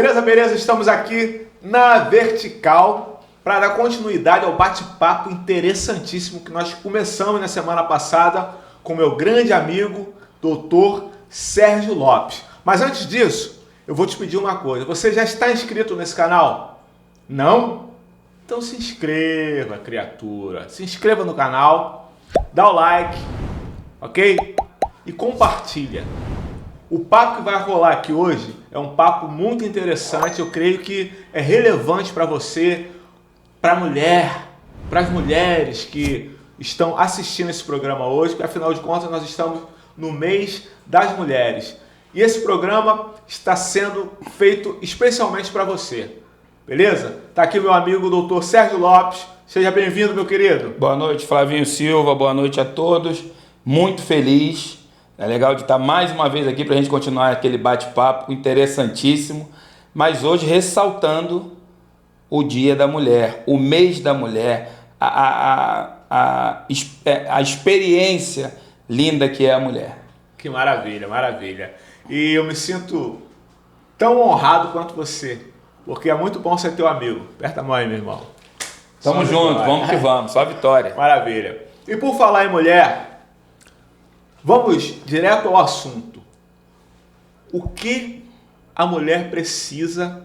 Beleza, beleza? Estamos aqui na Vertical para dar continuidade ao bate-papo interessantíssimo que nós começamos na semana passada com meu grande amigo, Dr. Sérgio Lopes. Mas antes disso, eu vou te pedir uma coisa. Você já está inscrito nesse canal? Não? Então se inscreva, criatura. Se inscreva no canal, dá o like, ok? E compartilha. O papo que vai rolar aqui hoje é um papo muito interessante. Eu creio que é relevante para você, para a mulher, para as mulheres que estão assistindo esse programa hoje, porque afinal de contas nós estamos no mês das mulheres. E esse programa está sendo feito especialmente para você. Beleza? Tá aqui meu amigo Dr. Sérgio Lopes. Seja bem-vindo, meu querido. Boa noite, Flavinho Silva. Boa noite a todos. Muito feliz. É legal de estar mais uma vez aqui para a gente continuar aquele bate-papo interessantíssimo. Mas hoje ressaltando o Dia da Mulher, o mês da mulher, a experiência linda que é a mulher. Que maravilha, maravilha. E eu me sinto tão honrado quanto você, porque é muito bom ser teu amigo. Aperta a mão aí, meu irmão. Tamo junto, vamos que vamos, só vitória. Maravilha. E por falar em mulher, vamos direto ao assunto. O que a mulher precisa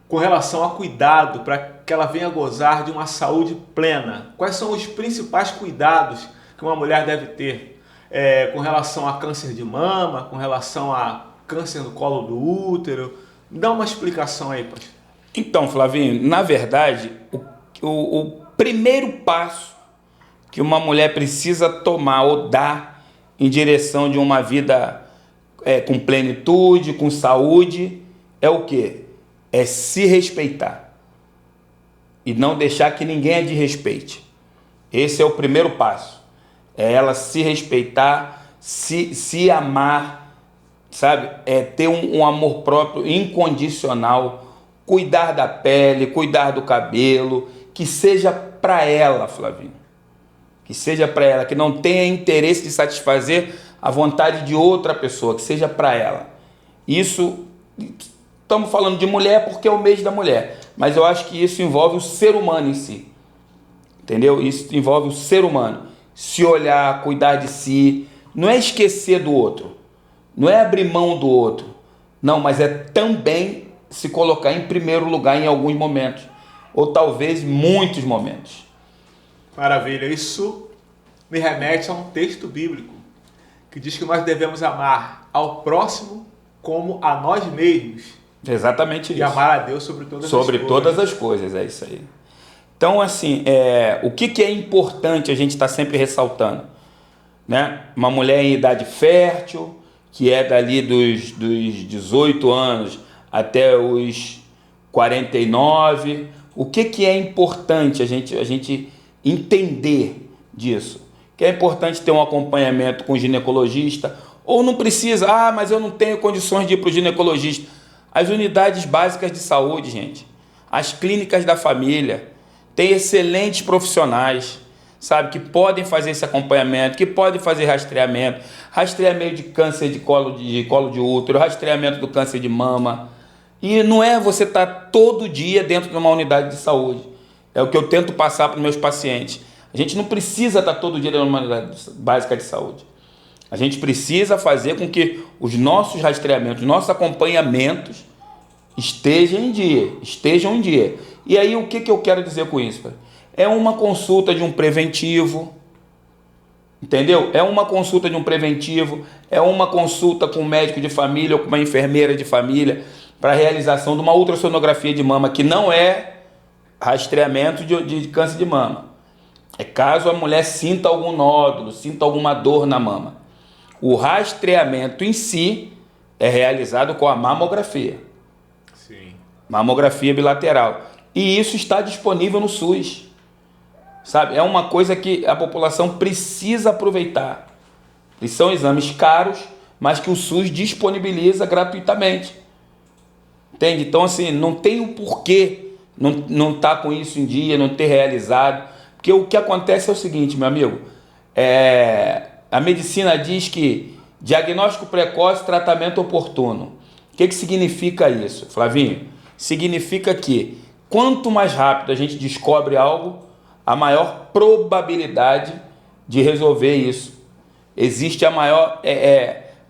com relação a cuidado para que ela venha gozar de uma saúde plena? Quais são os principais cuidados que uma mulher deve ter com relação a câncer de mama, com relação a câncer no colo do útero? Dá uma explicação aí, pastor. Então, Flavinho, na verdade, o primeiro passo que uma mulher precisa tomar ou dar em direção de uma vida com plenitude, com saúde, é o quê? É se respeitar e não deixar que ninguém a desrespeite. Esse é o primeiro passo. É ela se respeitar, se amar, sabe? É ter um amor próprio incondicional, cuidar da pele, cuidar do cabelo, que seja para ela, Flavinho. Que seja para ela, que não tenha interesse de satisfazer a vontade de outra pessoa, que seja para ela. Isso, estamos falando de mulher porque é o mês da mulher, mas eu acho que isso envolve o ser humano em si, entendeu? Isso envolve o ser humano. Se olhar, cuidar de si, não é esquecer do outro, não é abrir mão do outro, não, mas é também se colocar em primeiro lugar em alguns momentos, ou talvez muitos momentos. Maravilha, isso me remete a um texto bíblico que diz que nós devemos amar ao próximo como a nós mesmos. Exatamente isso. E amar a Deus sobre todas as coisas. Sobre todas as coisas, é isso aí. Então, assim, o que é importante a gente estar sempre ressaltando? Né? Uma mulher em idade fértil, que é dali dos 18 anos até os 49. O que é importante a gente entender disso? Que é importante ter um acompanhamento com o ginecologista, ou não precisa, mas eu não tenho condições de ir para o ginecologista. As unidades básicas de saúde, gente, as clínicas da família, tem excelentes profissionais, sabe, que podem fazer esse acompanhamento, que podem fazer rastreamento de câncer de colo de útero, rastreamento do câncer de mama. E não é você estar todo dia dentro de uma unidade de saúde. É o que eu tento passar para os meus pacientes. A gente não precisa estar todo dia dentro de uma unidade básica de saúde. A gente precisa fazer com que os nossos rastreamentos, nossos acompanhamentos estejam em dia. E aí o que eu quero dizer com isso? É uma consulta de um preventivo, entendeu? É uma consulta de um preventivo, é uma consulta com um médico de família ou com uma enfermeira de família para a realização de uma ultrassonografia de mama, que não é rastreamento de câncer de mama. É caso a mulher sinta algum nódulo, sinta alguma dor na mama. O rastreamento em si é realizado com a mamografia. Sim. Mamografia bilateral. E isso está disponível no SUS. Sabe? É uma coisa que a população precisa aproveitar. E são exames caros, mas que o SUS disponibiliza gratuitamente. Entende? Então, assim, não tem o porquê não estar com isso em dia, não ter realizado. Porque o que acontece é o seguinte, meu amigo. A medicina diz que diagnóstico precoce, tratamento oportuno. O que significa isso, Flavinho? Significa que quanto mais rápido a gente descobre algo, a maior probabilidade de resolver isso. Existe a maior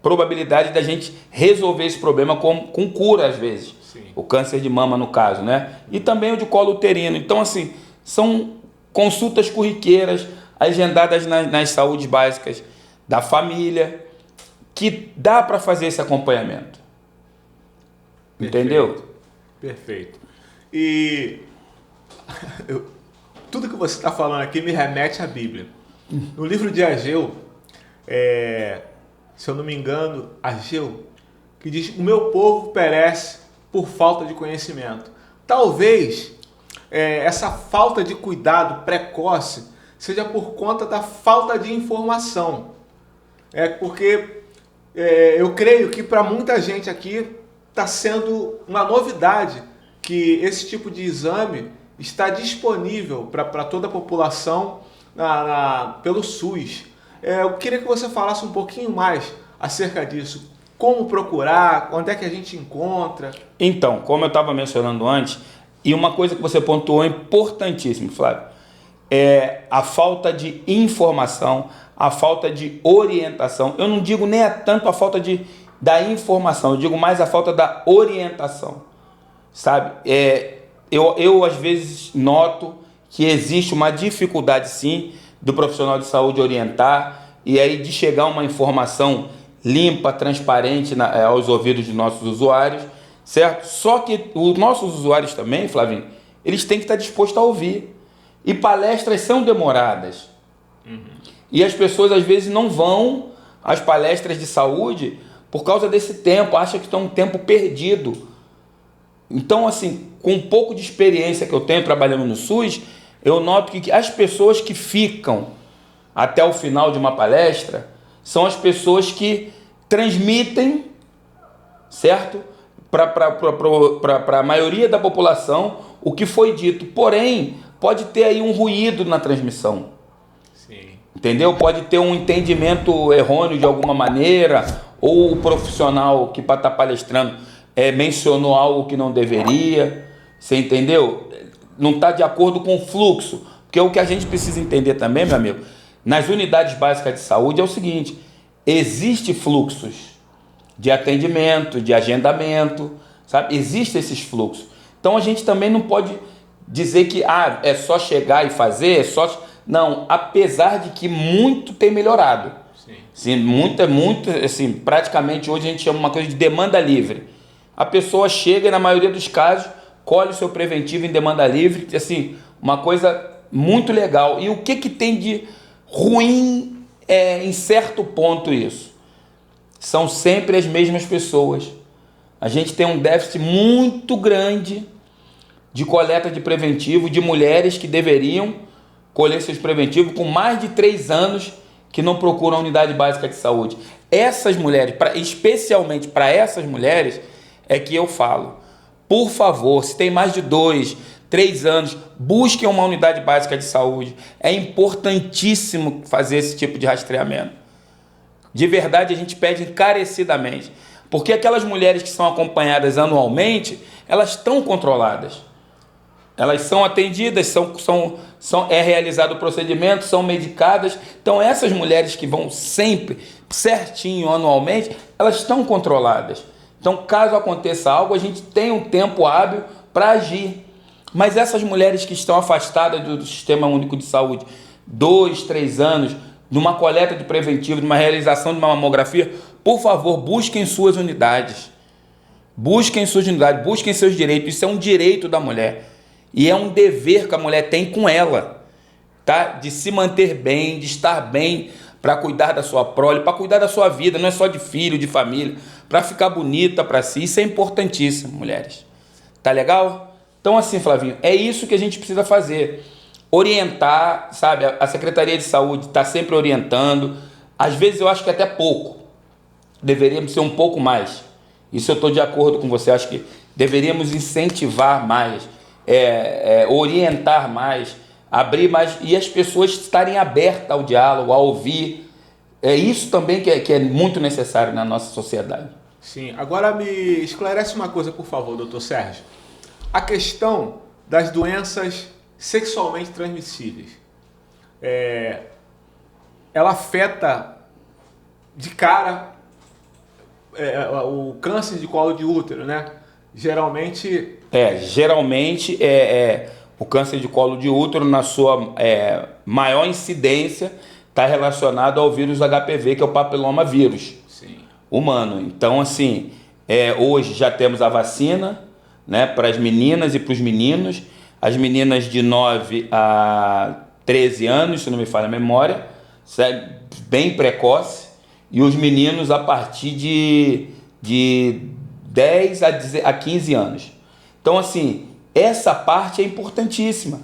probabilidade da gente resolver esse problema com cura, às vezes. Sim. O câncer de mama, no caso, né? E também o de colo uterino. Então, assim, são consultas corriqueiras, agendadas nas saúdes básicas da família, que dá para fazer esse acompanhamento. Perfeito. Entendeu? Perfeito. E tudo que você está falando aqui me remete à Bíblia. No livro de Ageu, se eu não me engano, Ageu, que diz: o meu povo perece por falta de conhecimento. Talvez essa falta de cuidado precoce seja por conta da falta de informação. Porque eu creio que para muita gente aqui está sendo uma novidade que esse tipo de exame está disponível para toda a população pelo SUS. Eu queria que você falasse um pouquinho mais acerca disso. Como procurar, onde é que a gente encontra? Então, como eu estava mencionando antes, e uma coisa que você pontuou importantíssimo, Flávio, é a falta de informação, a falta de orientação. Eu não digo nem tanto a falta da informação, eu digo mais a falta da orientação, sabe? Eu às vezes noto que existe uma dificuldade, sim, do profissional de saúde orientar e aí de chegar uma informação limpa, transparente aos ouvidos dos nossos usuários, certo? Só que os nossos usuários também, Flavinho, eles têm que estar dispostos a ouvir. E palestras são demoradas. E as pessoas às vezes não vão às palestras de saúde por causa desse tempo, acham que estão um tempo perdido. Então, assim, com um pouco de experiência que eu tenho trabalhando no SUS, eu noto que as pessoas que ficam até o final de uma palestra são as pessoas que transmitem, certo? Para a maioria da população o que foi dito. Porém, pode ter aí um ruído na transmissão. Sim. Entendeu? Pode ter um entendimento errôneo de alguma maneira, ou o profissional que está palestrando mencionou algo que não deveria. Você entendeu? Não está de acordo com o fluxo. Porque o que a gente precisa entender também, meu amigo, nas unidades básicas de saúde é o seguinte: existe fluxos de atendimento, de agendamento, sabe? Existem esses fluxos. Então a gente também não pode dizer que é só chegar e fazer, Não, apesar de que muito tem melhorado. Sim. Sim, muito, assim, praticamente hoje a gente chama uma coisa de demanda livre. A pessoa chega e na maioria dos casos colhe o seu preventivo em demanda livre, assim, uma coisa muito legal. E o que tem de ruim em certo ponto isso? São sempre as mesmas pessoas. A gente tem um déficit muito grande de coleta de preventivo de mulheres que deveriam colher seus preventivos com mais de 3 anos que não procuram a unidade básica de saúde. Essas mulheres, especialmente para essas mulheres, é que eu falo: por favor, se tem mais de 2, 3 anos, busquem uma unidade básica de saúde. É importantíssimo fazer esse tipo de rastreamento. De verdade, a gente pede encarecidamente, porque aquelas mulheres que são acompanhadas anualmente, elas estão controladas. Elas são atendidas, é realizado o procedimento, são medicadas. Então essas mulheres que vão sempre, certinho, anualmente, elas estão controladas. Então caso aconteça algo, a gente tem um tempo hábil para agir. Mas essas mulheres que estão afastadas do Sistema Único de Saúde, 2, 3 anos, numa coleta de preventivo, numa realização de uma mamografia, por favor, busquem suas unidades. Busquem suas unidades, busquem seus direitos. Isso é um direito da mulher. E é um dever que a mulher tem com ela, tá? De se manter bem, de estar bem, para cuidar da sua prole, para cuidar da sua vida, não é só de filho, de família, para ficar bonita para si. Isso é importantíssimo, mulheres. Tá legal? Então, assim, Flavinho, é isso que a gente precisa fazer. Orientar, sabe? A Secretaria de Saúde está sempre orientando. Às vezes eu acho que até pouco. Deveríamos ser um pouco mais. Isso eu estou de acordo com você. Acho que deveríamos incentivar mais, orientar mais, abrir mais, e as pessoas estarem abertas ao diálogo, a ouvir. É isso também que é muito necessário na nossa sociedade. Sim. Agora me esclarece uma coisa, por favor, doutor Sérgio. A questão das doenças sexualmente transmissíveis. Ela afeta de cara o câncer de colo de útero, né? Geralmente O câncer de colo de útero, na sua maior incidência, está relacionado ao vírus HPV, que é o papiloma vírus humano. Então, assim, hoje já temos a vacina, né, para as meninas e para os meninos. As meninas de 9 a 13 anos, se não me falha a memória, bem precoce, e os meninos a partir de 10 a 15 anos. Então, assim, essa parte é importantíssima.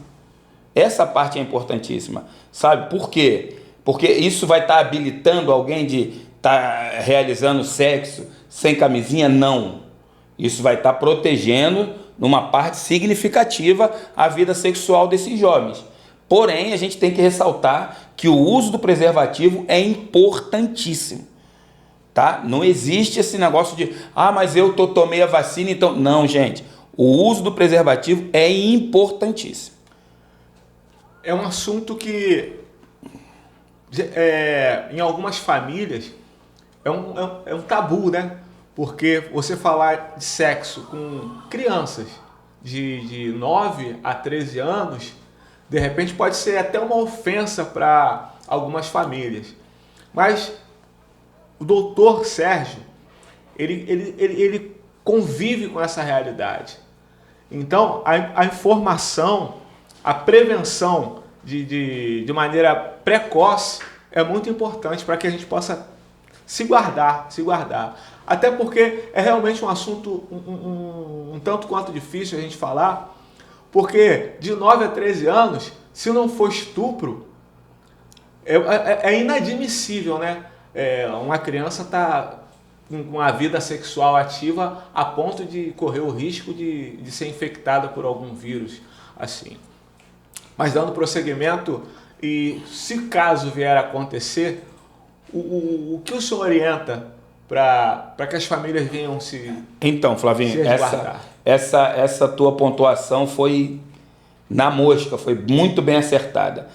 Sabe por quê? Porque isso vai estar habilitando alguém de estar realizando sexo sem camisinha? Não. Isso vai estar protegendo, numa parte significativa, a vida sexual desses jovens. Porém, a gente tem que ressaltar que o uso do preservativo é importantíssimo. Tá? Não existe esse negócio de, mas eu tomei a vacina, então... Não, gente. O uso do preservativo é importantíssimo. É um assunto que, em algumas famílias, é um tabu, né? Porque você falar de sexo com crianças de 9 a 13 anos, de repente pode ser até uma ofensa para algumas famílias. Mas o doutor Sérgio, ele convive com essa realidade. Então, a informação, a prevenção de maneira precoce é muito importante para que a gente possa se guardar. Até porque é realmente um assunto um tanto quanto difícil a gente falar, porque de 9 a 13 anos, se não for estupro, é inadmissível, né? Uma criança está com a vida sexual ativa a ponto de correr o risco de ser infectada por algum vírus assim. Mas dando prosseguimento, e se caso vier a acontecer, o que o senhor orienta para que as famílias venham se... Então, Flavinho, essa tua pontuação foi na mosca, foi muito bem acertada.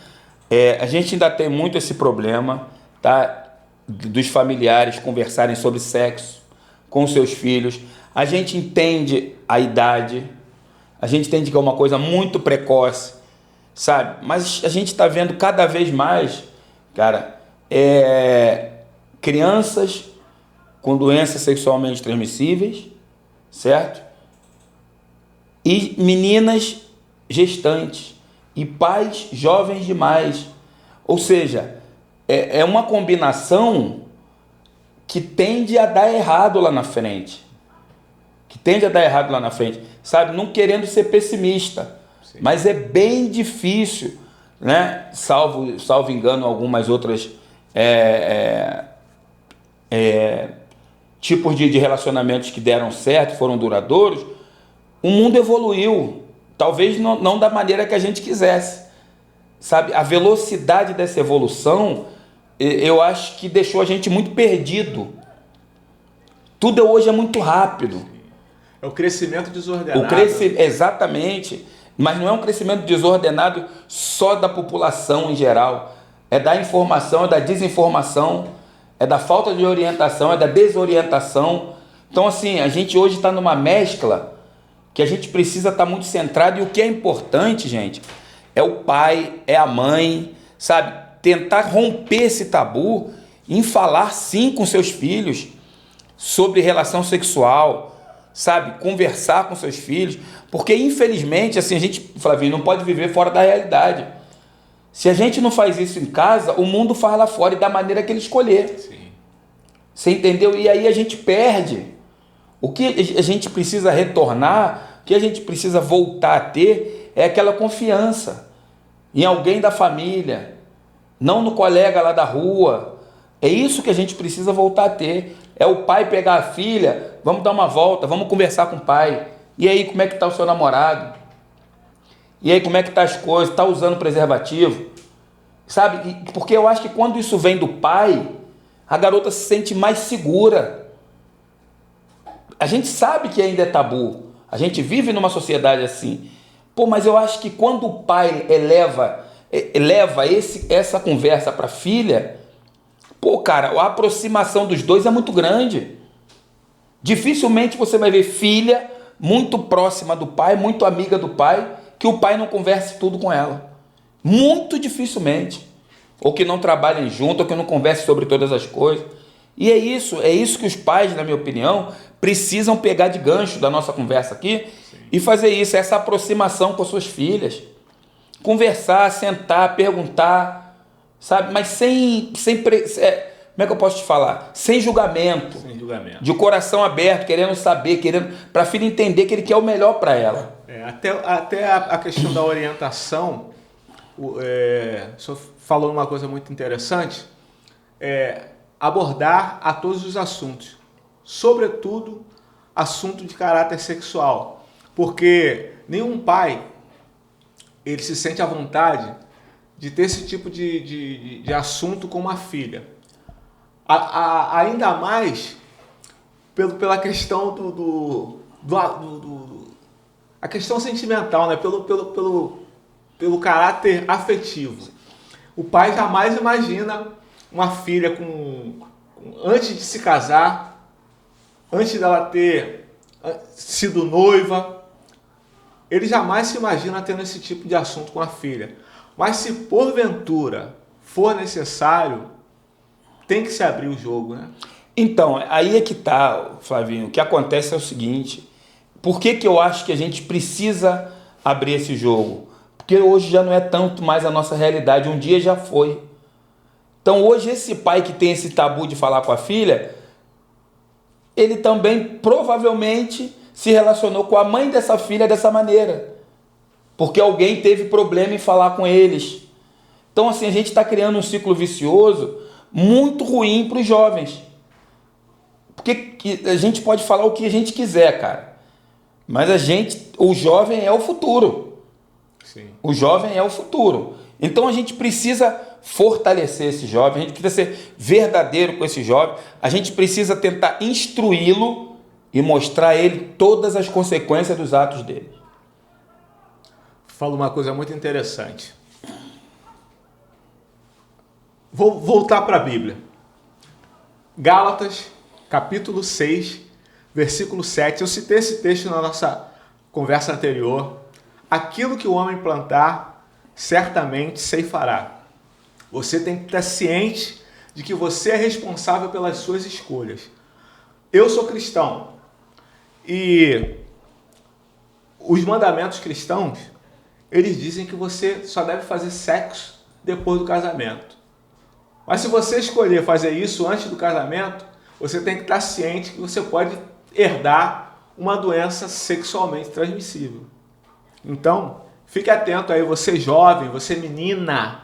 A gente ainda tem muito esse problema, tá? Dos familiares conversarem sobre sexo com seus filhos. A gente entende a idade, a gente entende que é uma coisa muito precoce, sabe? Mas a gente está vendo cada vez mais, cara, crianças com doenças sexualmente transmissíveis, certo? E meninas gestantes e pais jovens demais. Ou seja, é uma combinação que tende a dar errado lá na frente. Sabe? Não querendo ser pessimista. Sim. Mas é bem difícil, né? Salvo engano, algumas outras tipos de relacionamentos que deram certo, foram duradouros. O mundo evoluiu. Talvez não da maneira que a gente quisesse. Sabe? A velocidade dessa evolução, eu acho que deixou a gente muito perdido. Tudo hoje é muito rápido. É o crescimento desordenado. Exatamente. Mas não é um crescimento desordenado só da população em geral. É da informação, é da desinformação, é da falta de orientação, é da desorientação. Então, assim, a gente hoje está numa mescla que a gente precisa estar muito centrado. E o que é importante, gente, é o pai, é a mãe, sabe? Tentar romper esse tabu em falar sim com seus filhos sobre relação sexual, sabe? Conversar com seus filhos, porque infelizmente, assim, a gente, Flavinho, não pode viver fora da realidade. Se a gente não faz isso em casa, o mundo faz lá fora e da maneira que ele escolher. Sim. Você entendeu? E aí a gente perde. O que a gente precisa retornar, o que a gente precisa voltar a ter é aquela confiança em alguém da família, não no colega lá da rua. É isso que a gente precisa voltar a ter. É o pai pegar a filha, vamos dar uma volta, vamos conversar com o pai. E aí, como é que está o seu namorado? E aí, como é que tá as coisas? Está usando preservativo? Sabe? Porque eu acho que quando isso vem do pai, a garota se sente mais segura. A gente sabe que ainda é tabu. A gente vive numa sociedade assim. Pô, mas eu acho que quando o pai eleva essa conversa para a filha, pô, cara, a aproximação dos dois é muito grande. Dificilmente você vai ver filha muito próxima do pai, muito amiga do pai, que o pai não converse tudo com ela. Muito dificilmente. Ou que não trabalhem junto, ou que não conversem sobre todas as coisas. E é isso que os pais, na minha opinião, precisam pegar de gancho da nossa conversa aqui. Sim. E fazer isso, essa aproximação com suas filhas. Conversar, sentar, perguntar, sabe? Mas sem como é que eu posso te falar? Sem julgamento. Sem julgamento. De coração aberto, querendo saber, para a filha entender que ele quer o melhor para ela. Até a questão da orientação, o senhor falou uma coisa muito interessante, abordar a todos os assuntos, sobretudo assunto de caráter sexual, porque nenhum pai ele se sente à vontade de ter esse tipo de assunto com uma filha. Ainda mais pela questão a questão sentimental, né? Pelo caráter afetivo. O pai jamais imagina uma filha antes de se casar, antes dela ter sido noiva, ele jamais se imagina tendo esse tipo de assunto com a filha. Mas se porventura for necessário, tem que se abrir o jogo, né? Então, aí é que tá, Flavinho. O que acontece é o seguinte: por que eu acho que a gente precisa abrir esse jogo? Porque hoje já não é tanto mais a nossa realidade, um dia já foi. Então hoje esse pai que tem esse tabu de falar com a filha, ele também provavelmente se relacionou com a mãe dessa filha dessa maneira. Porque alguém teve problema em falar com eles. Então assim, a gente está criando um ciclo vicioso muito ruim para os jovens. Porque a gente pode falar o que a gente quiser, cara. Mas o jovem é o futuro. Sim. O jovem é o futuro. Então a gente precisa fortalecer esse jovem, a gente precisa ser verdadeiro com esse jovem, a gente precisa tentar instruí-lo e mostrar a ele todas as consequências dos atos dele. Fala uma coisa muito interessante. Vou voltar para a Bíblia. Gálatas, capítulo 6, versículo 7. Eu citei esse texto na nossa conversa anterior. Aquilo que o homem plantar, certamente ceifará. Você tem que estar ciente de que você é responsável pelas suas escolhas. Eu sou cristão e os mandamentos cristãos, eles dizem que você só deve fazer sexo depois do casamento. Mas se você escolher fazer isso antes do casamento, você tem que estar ciente que você pode herdar uma doença sexualmente transmissível. Então, fique atento aí, você jovem, você menina,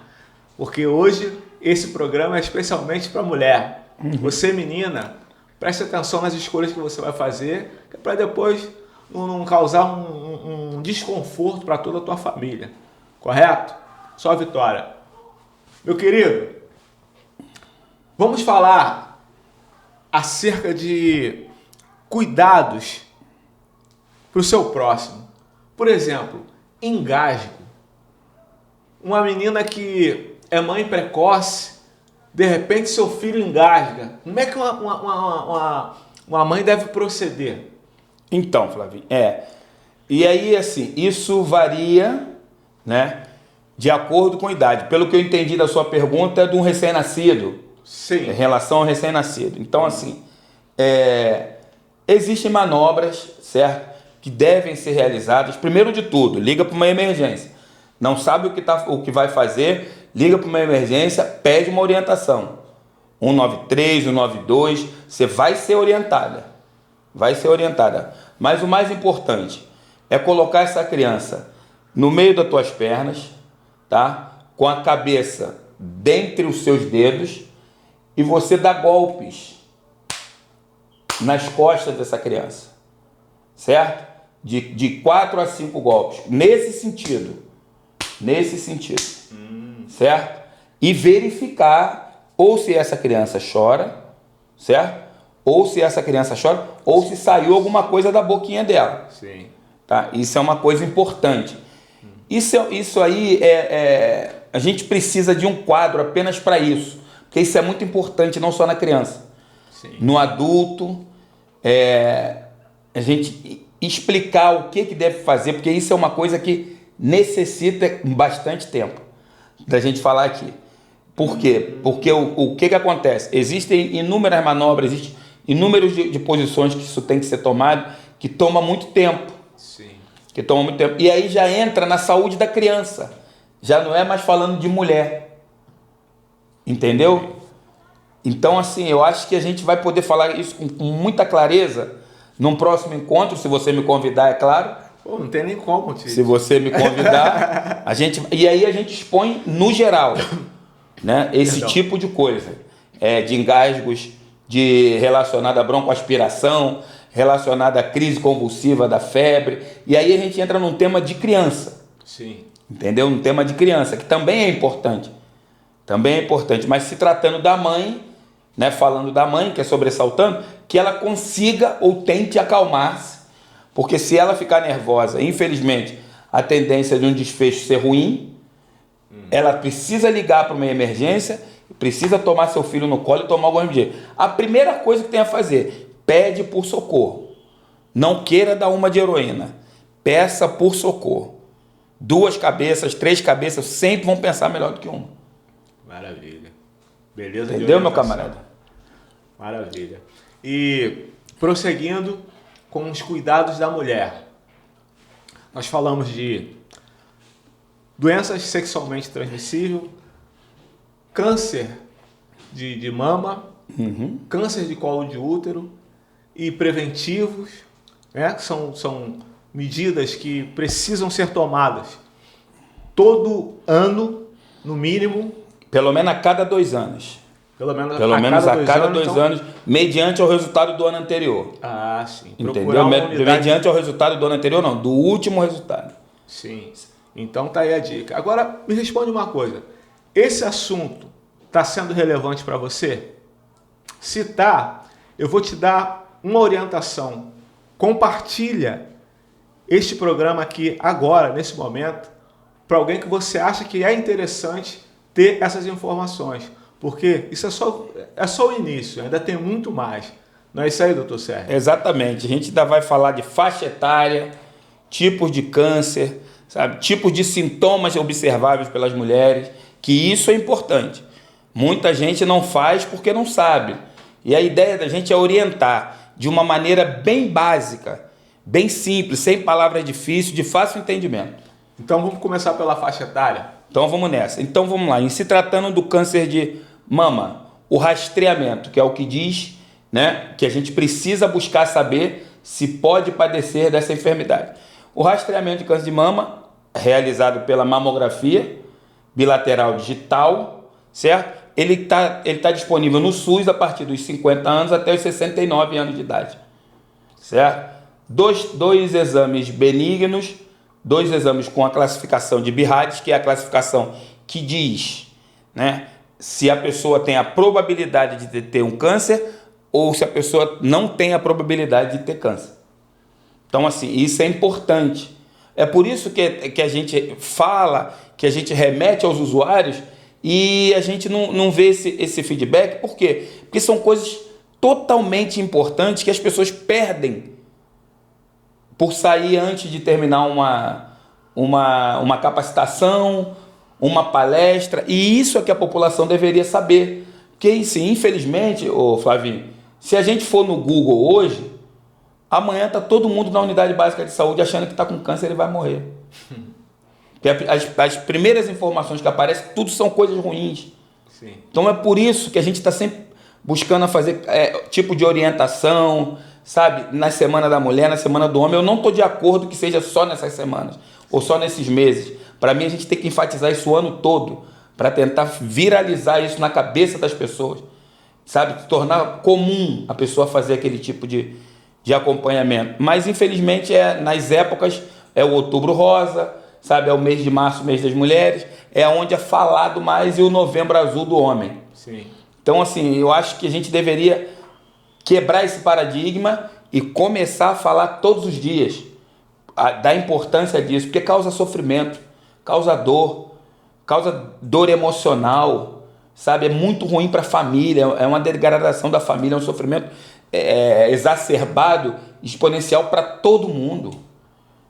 porque hoje esse programa é especialmente para mulher. Você menina, preste atenção nas escolhas que você vai fazer, para depois não causar um desconforto para toda a tua família. Correto? Só a vitória. Meu querido, vamos falar acerca de cuidados para o seu próximo. Por exemplo, engasgo. Uma menina que é mãe precoce, de repente seu filho engasga. Como é que uma mãe deve proceder? Então, Flavinho, e aí, assim, isso varia, né, de acordo com a idade. Pelo que eu entendi da sua pergunta, é de um recém-nascido. Sim. Em relação ao recém-nascido. Então, assim, existem manobras, certo, que devem ser realizadas. Primeiro de tudo, liga para uma emergência. Não sabe o que vai fazer, liga para uma emergência, pede uma orientação. 193, 192, você vai ser orientada. Vai ser orientada. Mas o mais importante é colocar essa criança no meio das tuas pernas, tá? Com a cabeça dentre os seus dedos, e você dá golpes nas costas dessa criança, certo? De 4 a 5 golpes, nesse sentido, certo? E verificar ou se essa criança chora, certo? ou se essa criança chora, ou se saiu alguma coisa da boquinha dela. Sim. Tá? Isso é uma coisa importante. Isso aí a gente precisa de um quadro apenas para isso, porque isso é muito importante não só na criança, Sim. no adulto, a gente explicar o que deve fazer, porque isso é uma coisa que necessita bastante tempo da gente falar aqui. Por quê? Porque o que acontece? Existem inúmeras manobras, existem inúmeros de posições que isso tem que ser tomado, que toma muito tempo. Sim. Que toma muito tempo. E aí já entra na saúde da criança. Já não é mais falando de mulher. Entendeu? Então, assim, eu acho que a gente vai poder falar isso com muita clareza num próximo encontro, se você me convidar, é claro. Pô, não tem nem como, tio. Se você me convidar, e aí a gente expõe no geral, né, esse tipo de coisa, de engasgos, relacionado à broncoaspiração, relacionado à crise convulsiva da febre, e aí a gente entra num tema de criança. Sim. Entendeu? Um tema de criança, que também é importante. Também é importante, mas se tratando da mãe, né, falando da mãe, que é sobressaltando, que ela consiga ou tente acalmar-se, porque se ela ficar nervosa, infelizmente, a tendência de um desfecho ser ruim, ela precisa ligar para uma emergência, precisa tomar seu filho no colo e tomar algum remédio. A primeira coisa que tem a fazer, pede por socorro. Não queira dar uma de heroína, peça por socorro. 2 cabeças, 3 cabeças, sempre vão pensar melhor do que uma. Maravilha. Beleza? Entendeu, meu camarada? Maravilha. E prosseguindo com os cuidados da mulher. Nós falamos de doenças sexualmente transmissíveis, câncer de mama, câncer de colo de útero e preventivos, né? São medidas que precisam ser tomadas todo ano, no mínimo. Pelo menos a cada 2 anos. Pelo menos a cada 2 anos, mediante o resultado do ano anterior. Ah, sim. Entendeu? Mediante o resultado do ano anterior, não, do último resultado. Sim. Então tá aí a dica. Agora, me responde uma coisa. Esse assunto está sendo relevante para você? Se tá, eu vou te dar uma orientação. Compartilha este programa aqui agora, nesse momento, para alguém que você acha que é interessante ter essas informações. Porque isso é só o início, ainda tem muito mais. Não é isso aí, doutor Sérgio? Exatamente. A gente ainda vai falar de faixa etária, tipos de câncer, sabe? Tipos de sintomas observáveis pelas mulheres, que isso é importante. Muita gente não faz porque não sabe. E a ideia da gente é orientar de uma maneira bem básica, bem simples, sem palavras difíceis, de fácil entendimento. Então vamos começar pela faixa etária? Então vamos nessa. Então vamos lá. Em se tratando do câncer de mama, o rastreamento, que é o que diz, né, que a gente precisa buscar saber se pode padecer dessa enfermidade. O rastreamento de câncer de mama, realizado pela mamografia bilateral digital, certo? Ele tá disponível no SUS a partir dos 50 anos até os 69 anos de idade, certo? Dois exames benignos, 2 exames com a classificação de BIRADS, que é a classificação que diz, né, se a pessoa tem a probabilidade de ter um câncer ou se a pessoa não tem a probabilidade de ter câncer. Então, assim, isso é importante. É por isso que a gente fala, que a gente remete aos usuários e a gente não vê esse feedback. Por quê? Porque são coisas totalmente importantes que as pessoas perdem por sair antes de terminar uma capacitação, uma palestra, e isso é que a população deveria saber. Porque, sim, infelizmente, Flavinho, se a gente for no Google hoje, amanhã está todo mundo na unidade básica de saúde achando que está com câncer e vai morrer. Porque as primeiras informações que aparecem, tudo são coisas ruins. Sim. Então é por isso que a gente está sempre buscando fazer tipo de orientação, sabe? Na Semana da Mulher, na Semana do Homem. Eu não estou de acordo que seja só nessas semanas ou só nesses meses. Para mim, a gente tem que enfatizar isso o ano todo para tentar viralizar isso na cabeça das pessoas, sabe? Tornar comum a pessoa fazer aquele tipo de acompanhamento. Mas, infelizmente, nas épocas, é o Outubro Rosa, sabe? É o mês de março, mês das mulheres, é onde é falado mais, e o Novembro Azul do homem. Sim. Então, assim, eu acho que a gente deveria quebrar esse paradigma e começar a falar todos os dias da importância disso, porque causa sofrimento, causa dor emocional, sabe? É muito ruim para a família, é uma degradação da família, é um sofrimento exacerbado, exponencial para todo mundo.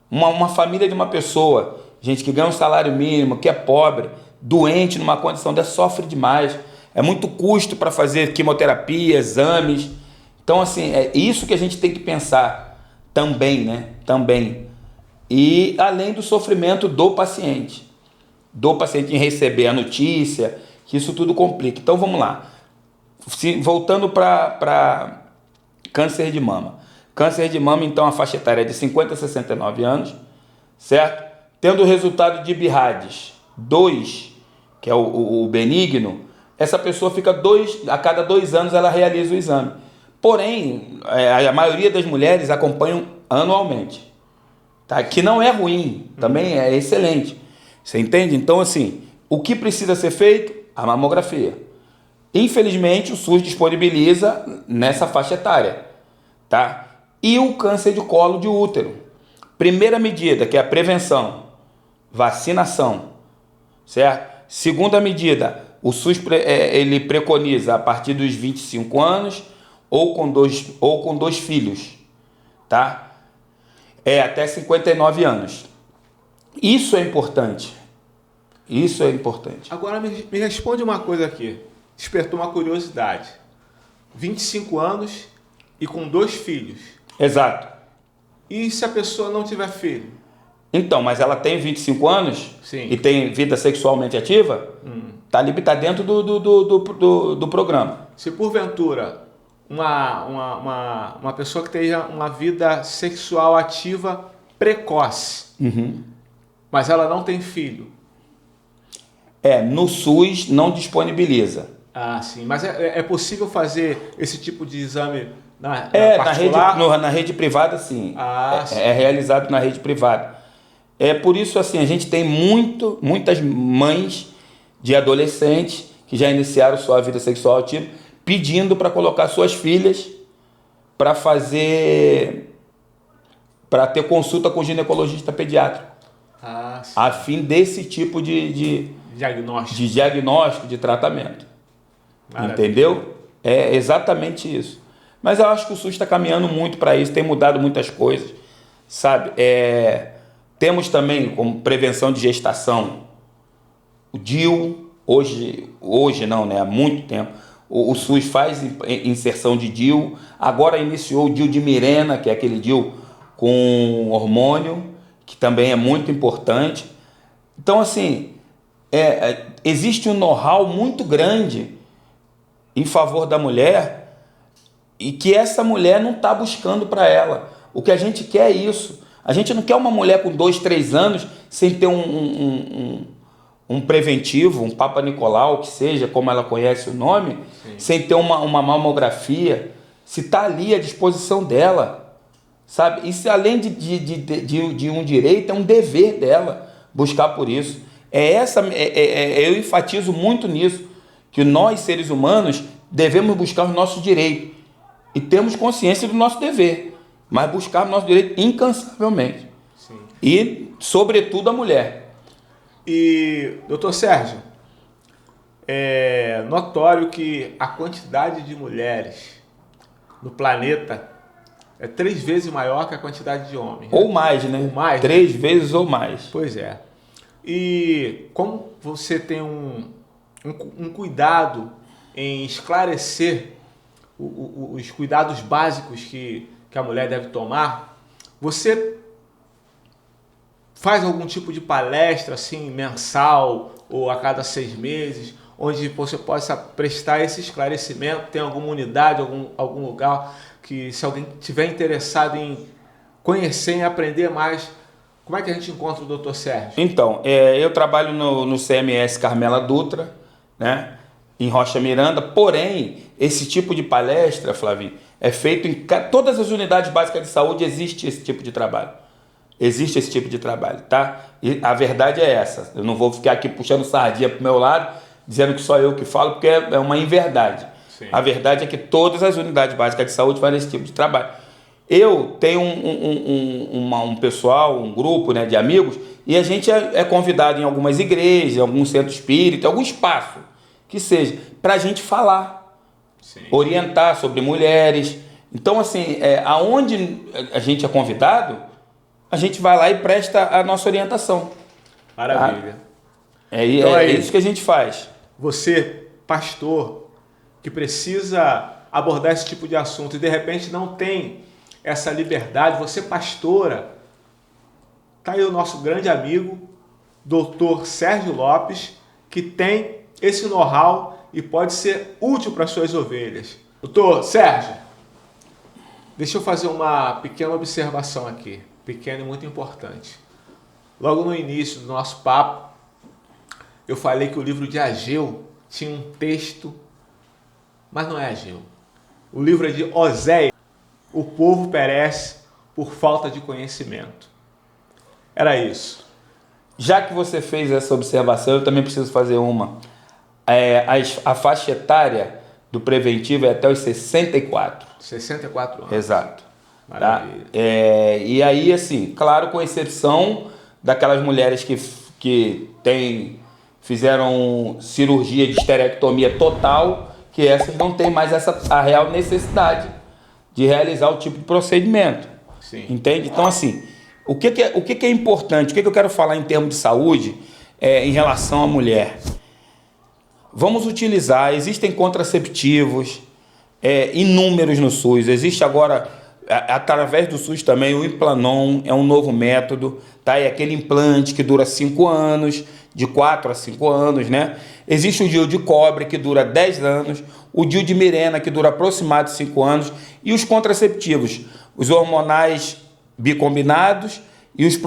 Uma família de uma pessoa, gente que ganha um salário mínimo, que é pobre, doente numa condição dessa, sofre demais. É muito custo para fazer quimioterapia, exames. Então, assim, é isso que a gente tem que pensar também, né? Também. E além do sofrimento do paciente em receber a notícia, que isso tudo complica. Então, vamos lá. Voltando para câncer de mama. Câncer de mama, então, a faixa etária é de 50 a 69 anos, certo? Tendo o resultado de BIRADS 2, que é o benigno, essa pessoa fica a cada 2 anos ela realiza o exame. Porém, a maioria das mulheres acompanham anualmente, tá? Que não é ruim, também é excelente. Você entende? Então, assim, o que precisa ser feito? A mamografia. Infelizmente, o SUS disponibiliza nessa faixa etária, tá? E o câncer de colo de útero. Primeira medida, que é a prevenção, vacinação, certo? Segunda medida, o SUS ele preconiza a partir dos 25 anos ou com dois filhos, tá? Até 59 anos. Isso é importante. Isso é importante. Agora me responde uma coisa aqui. Despertou uma curiosidade. 25 anos e com 2 filhos. Exato. E se a pessoa não tiver filho? Então, mas ela tem 25 anos. Sim. E tem vida sexualmente ativa, tá dentro do programa. Se porventura uma pessoa que tenha uma vida sexual ativa precoce, mas ela não tem filho. No SUS não disponibiliza. Ah, sim. Mas é possível fazer esse tipo de exame na particular? Na rede privada, sim. Sim. É realizado na rede privada. Por isso, assim, a gente tem muitas mães de adolescentes que já iniciaram sua vida sexual ativa pedindo para colocar suas filhas para ter consulta com o ginecologista pediatra. Sim. A fim desse tipo de diagnóstico, de tratamento. Maravilha. Entendeu? É exatamente isso. Mas eu acho que o SUS está caminhando muito para isso, tem mudado muitas coisas, sabe? Temos também como prevenção de gestação o DIU, hoje não, né? Há muito tempo. O SUS faz inserção de DIU, agora iniciou o DIU de Mirena, que é aquele DIU com hormônio, que também é muito importante. Então, assim, existe um know-how muito grande em favor da mulher e que essa mulher não está buscando para ela. O que a gente quer é isso. A gente não quer uma mulher com 2, 3 anos sem ter um preventivo, um Papa Nicolau, que seja, como ela conhece o nome, sim, sem ter uma mamografia, se está ali à disposição dela, sabe? Isso, além de um direito, é um dever dela buscar por isso. Eu enfatizo muito nisso, que nós, seres humanos, devemos buscar os nossos direitos e temos consciência do nosso dever, mas buscar o nosso direito incansavelmente. Sim. E, sobretudo, a mulher. E, doutor Sérgio, é notório que a quantidade de mulheres no planeta é 3 vezes maior que a quantidade de homens. Ou mais, né? Ou mais, 3 vezes ou mais. Pois é. E como você tem um cuidado em esclarecer os cuidados básicos que a mulher deve tomar, você faz algum tipo de palestra assim, mensal ou a cada 6 meses, onde você possa prestar esse esclarecimento? Tem alguma unidade, algum lugar que, se alguém tiver interessado em conhecer e aprender mais, como é que a gente encontra o Dr. Sérgio? Então, eu trabalho no CMS Carmela Dutra, né, em Rocha Miranda, porém, esse tipo de palestra, Flavinho, é feito em todas as unidades básicas de saúde. Existe esse tipo de trabalho. Existe esse tipo de trabalho, tá? E a verdade é essa. Eu não vou ficar aqui puxando sardinha pro meu lado, dizendo que só eu que falo, porque é uma inverdade. Sim. A verdade é que todas as unidades básicas de saúde fazem esse tipo de trabalho. Eu tenho um pessoal, um grupo, né, de amigos, e a gente é convidado em algumas igrejas, em algum centro espírita, algum espaço que seja, para a gente falar, Sim. orientar sobre mulheres. Então, assim, aonde a gente é convidado, a gente vai lá e presta a nossa orientação. Maravilha. Tá? Então É isso que a gente faz. Você, pastor, que precisa abordar esse tipo de assunto e de repente não tem essa liberdade, você pastora, tá aí o nosso grande amigo, Dr. Sérgio Lopes, que tem esse know-how e pode ser útil para suas ovelhas. Doutor Sérgio, deixa eu fazer uma pequena observação aqui, pequena e muito importante. Logo no início do nosso papo, eu falei que o livro de Ageu tinha um texto, mas não é Ageu. O livro é de Oséias. O povo perece por falta de conhecimento. Era isso. Já que você fez essa observação, eu também preciso fazer uma. A faixa etária do preventivo é até os 64. 64 anos. Exato. Maravilha. Tá? E aí, assim, claro, com exceção daquelas mulheres que fizeram cirurgia de esterectomia total, que essas não têm mais a real necessidade de realizar o tipo de procedimento. Sim. Entende? Então, assim, o que é importante, o que eu quero falar em termos de saúde em relação à mulher? Vamos utilizar, existem contraceptivos inúmeros no SUS, existe agora, através do SUS também, o Implanon, é um novo método, tá? É aquele implante que dura 5 anos, de 4 a 5 anos, né? Existe o DIU de cobre, que dura 10 anos, o DIU de Mirena, que dura aproximadamente 5 anos, e os contraceptivos, os hormonais bicombinados e os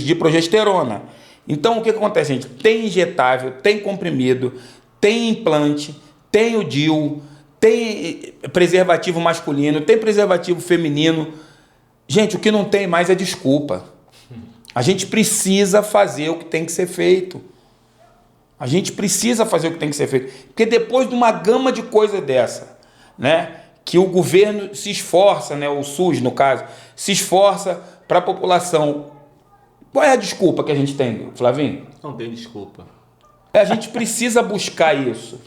de progesterona. Então, o que acontece, gente? Tem injetável, tem comprimido, tem implante, tem o DIU, tem preservativo masculino, tem preservativo feminino. Gente, o que não tem mais é desculpa. A gente precisa fazer o que tem que ser feito. A gente precisa fazer o que tem que ser feito. Porque depois de uma gama de coisa dessa, né, que o governo se esforça, né, o SUS, no caso, se esforça para a população. Qual é a desculpa que a gente tem, Flavinho? Não tem desculpa. A gente precisa buscar isso.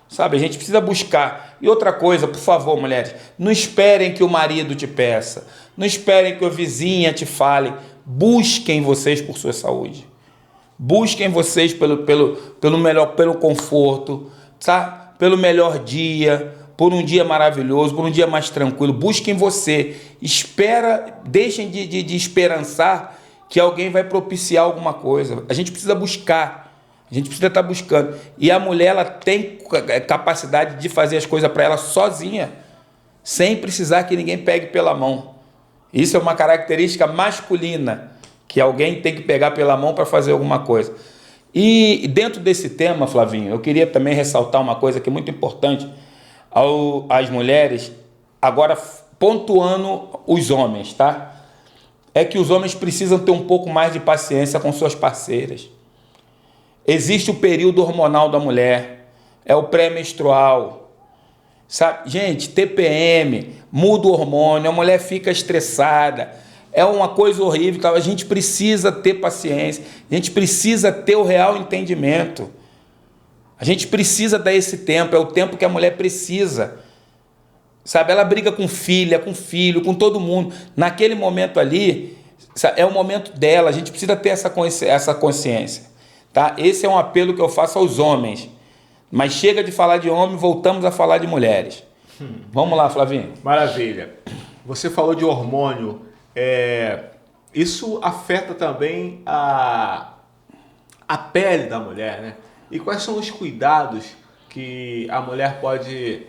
Sabe, a gente precisa buscar. E outra coisa, por favor, mulheres, não esperem que o marido te peça. Não esperem que a vizinha te fale. Busquem vocês por sua saúde. Busquem vocês pelo melhor, pelo conforto, tá? Pelo melhor dia, por um dia maravilhoso, por um dia mais tranquilo. Busquem você. Deixem de esperançar que alguém vai propiciar alguma coisa. A gente precisa buscar. A gente precisa estar buscando. E a mulher, ela tem capacidade de fazer as coisas para ela sozinha, sem precisar que ninguém pegue pela mão. Isso é uma característica masculina, que alguém tem que pegar pela mão para fazer alguma coisa. E dentro desse tema, Flavinho, eu queria também ressaltar uma coisa que é muito importante às mulheres, agora pontuando os homens, tá? É que os homens precisam ter um pouco mais de paciência com suas parceiras. Existe o período hormonal da mulher, é o pré-menstrual, sabe? Gente, TPM, muda o hormônio, a mulher fica estressada, é uma coisa horrível, a gente precisa ter paciência, a gente precisa ter o real entendimento, a gente precisa dar esse tempo, é o tempo que a mulher precisa, sabe? Ela briga com filha, com filho, com todo mundo, naquele momento ali, é o momento dela, a gente precisa ter essa consciência. Tá? Esse é um apelo que eu faço aos homens. Mas chega de falar de homem, voltamos a falar de mulheres. Vamos lá, Flavinho. Maravilha. Você falou de hormônio. Isso afeta também a pele da mulher, né? E quais são os cuidados que a mulher pode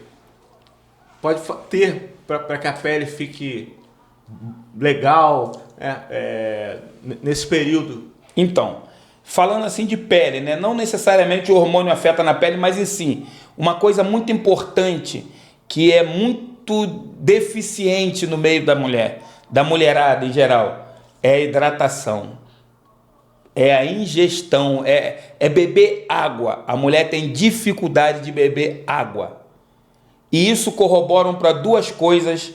ter para que a pele fique legal, né? Nesse período? Então, falando assim de pele, né? Não necessariamente o hormônio afeta na pele, mas sim, uma coisa muito importante que é muito deficiente no meio da mulher, da mulherada em geral, é a hidratação. É a ingestão, é beber água. A mulher tem dificuldade de beber água. E isso corroboram para duas coisas,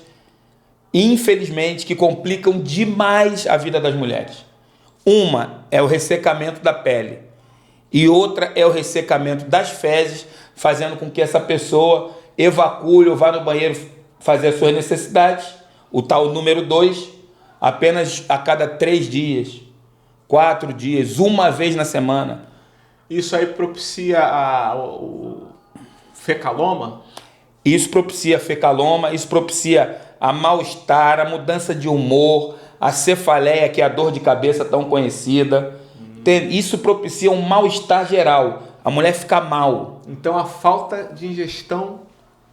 infelizmente, que complicam demais a vida das mulheres. Uma é o ressecamento da pele e outra é o ressecamento das fezes, fazendo com que essa pessoa evacue ou vá no banheiro fazer as suas necessidades, o tal número 2, apenas a cada 3 dias, 4 dias, uma vez na semana. Isso aí propicia o fecaloma? Isso propicia fecaloma, isso propicia a mal-estar, a mudança de humor, a cefaleia, que é a dor de cabeça tão conhecida. Isso propicia um mal-estar geral. A mulher fica mal. Então a falta de ingestão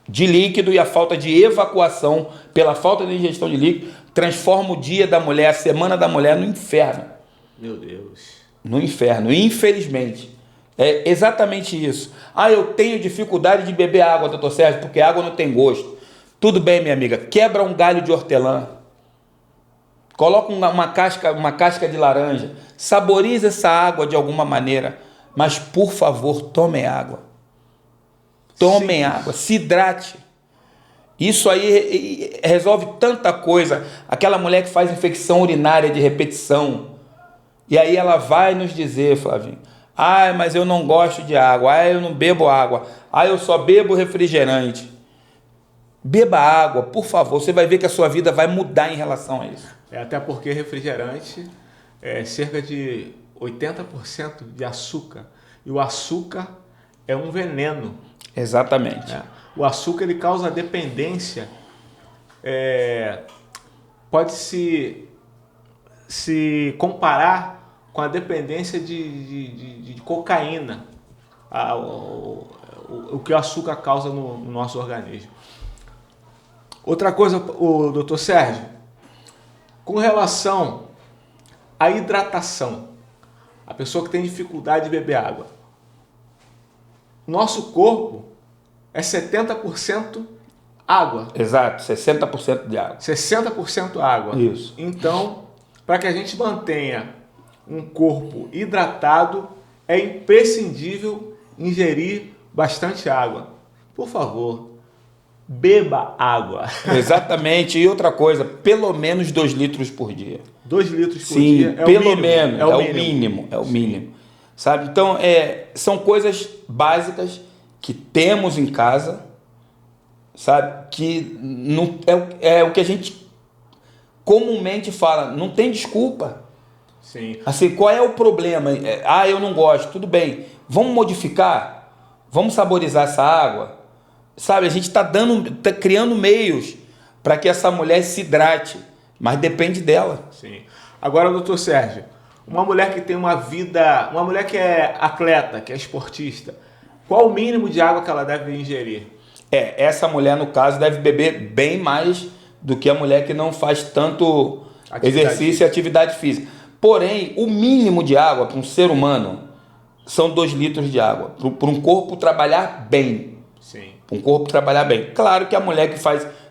de líquido e a falta de evacuação pela falta de ingestão de líquido transforma o dia da mulher, a semana da mulher no inferno. Meu Deus. No inferno, infelizmente. É exatamente isso. Eu tenho dificuldade de beber água, doutor Sérgio, porque água não tem gosto. Tudo bem, minha amiga, quebra um galho de hortelã, coloca uma casca de laranja, saboriza essa água de alguma maneira, mas por favor, tomem água. Tomem água, se hidrate. Isso aí resolve tanta coisa. Aquela mulher que faz infecção urinária de repetição, e aí ela vai nos dizer, Flavinho, mas eu não gosto de água, eu não bebo água, eu só bebo refrigerante. Beba água, por favor, você vai ver que a sua vida vai mudar em relação a isso. Até porque refrigerante é cerca de 80% de açúcar, e o açúcar é um veneno. Exatamente. O açúcar ele causa dependência, pode se comparar com a dependência de cocaína, o que o açúcar causa no nosso organismo. Outra coisa, o doutor Sérgio, com relação à hidratação, a pessoa que tem dificuldade de beber água, nosso corpo é 70% água. Exato, 60% de água. 60% água. Isso. Então, para que a gente mantenha um corpo hidratado, é imprescindível ingerir bastante água. Por favor, beba água. Exatamente. E outra coisa, pelo menos 2 litros por dia. 2 litros por Sim, dia é pelo o mínimo. menos. É o mínimo. Sabe? Então, são coisas básicas que temos em casa, sabe? Que não, é o que a gente comumente fala, não tem desculpa. Sim. Assim, qual é o problema? Eu não gosto, tudo bem. Vamos modificar? Vamos saborizar essa água? Sabe, a gente está criando meios para que essa mulher se hidrate, mas depende dela. Sim. Agora, doutor Sérgio, uma mulher que tem uma mulher que é atleta, que é esportista, qual o mínimo de água que ela deve ingerir? Essa mulher, no caso, deve beber bem mais do que a mulher que não faz tanto exercício e atividade física. Porém, o mínimo de água para um ser humano são 2 litros de água, para um corpo trabalhar bem. Sim. Para um corpo trabalhar bem. Claro que a mulher